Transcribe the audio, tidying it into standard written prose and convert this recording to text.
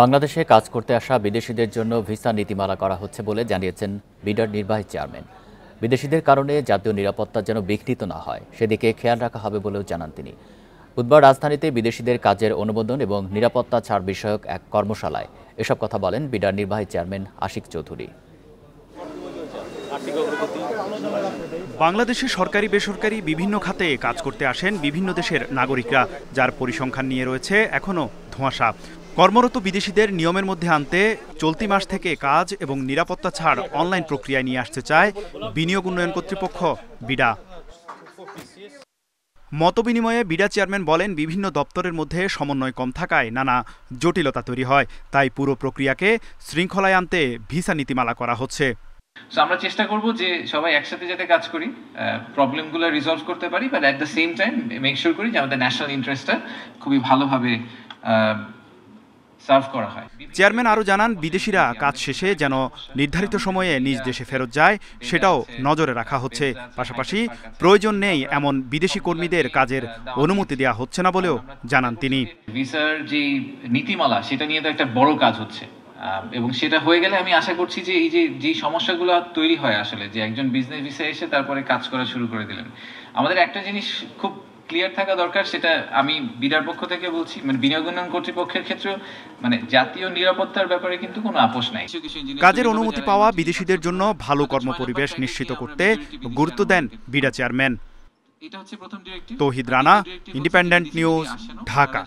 বাংলাদেশে কাজ করতে আসা বিদেশিদের জন্য ভিসা নীতিমালা করা হচ্ছে বলে জানিয়েছেন বিডার নির্বাহী চেয়ারম্যান। বিদেশিদের কারণে জাতীয় নিরাপত্তা যেন বিঘ্নিত না হয় সেদিকে খেয়াল রাখা হবে বলেও জানান তিনি। বুধবার রাজধানীতে বিদেশিদের কাজের অনুমোদন এবং নিরাপত্তা ছাড় বিষয়ক এক কর্মশালায় এসব কথা বলেন বিডার নির্বাহী চেয়ারম্যান আশিক চৌধুরী। বাংলাদেশে সরকারি বেসরকারি বিভিন্ন খাতে কাজ করতে আসেন বিভিন্ন দেশের নাগরিকরা, যার পরিসংখ্যান নিয়ে রয়েছে এখনো ধোঁয়াশা। কর্মরত বিদেশিদের নিয়মের মধ্যে আনতে চলতি মাস থেকে কাজ এবং নিরাপত্তা ছাড় অনলাইন প্রক্রিয়ায় নিয়ে আসতে চায় বিনিয়োগ উন্নয়ন কর্তৃপক্ষ বিডা। মতবিনিময়ে বিডা চেয়ারম্যান বলেন, বিভিন্ন দপ্তরের মধ্যে সমন্বয় কম থাকায় নানা জটিলতা তৈরি হয়, তাই পুরো প্রক্রিয়াকে শৃঙ্খলায় আনতে ভিসা নীতিমালা করা হচ্ছে। আমরা চেষ্টা করব যে সবাই একসাথে যাতে কাজ করি, প্রবলেমগুলো রিজলভ করতে পারি, but at the same time make sure করি যে আমাদের ন্যাশনাল ইন্টারেস্টটা খুবই ভালোভাবে সার্ভ করা হয়। চেয়ারম্যান আরও জানান, বিদেশিরা কাজ শেষে যেন নির্ধারিত সময়ে নিজ দেশে ফেরত যায় সেটাও নজরে রাখা হচ্ছে। পাশাপাশি প্রয়োজন নেই এমন বিদেশি কর্মীদের কাজের অনুমতি দেওয়া হচ্ছে না বলেও জানান তিনি। ভিসার যে নীতিমালা সেটা নিয়ে তো একটা বড় কাজ হচ্ছে, এবং সেটা হয়ে গেলে আমি আশা করছি যে এই যে সমস্যাগুলো তৈরি হয় আসলে, যে একজন বিজনেস ভিসা এসে তারপরে কাজ করা শুরু করে দিলেন, আমাদের একটা জিনিস খুব ক্লিয়ার থাকা দরকার, সেটা আমি বিডার পক্ষ থেকে বলছি, মানে বিনিয়োগ উন্নয়ন কর্তৃপক্ষের ক্ষেত্রেও মানে জাতীয় নিরাপত্তার ব্যাপারে কিন্তু কোনো আপোষ নাই। কাজের অনুমতি পাওয়া বিদেশিদের জন্য ভালো কর্মপরিবেশ নিশ্চিত করতে গুরুত্ব দেন বিডা চেয়ারম্যান। তৌহিদ রানা, ইন্ডিপেন্ডেন্ট নিউজ, ঢাকা।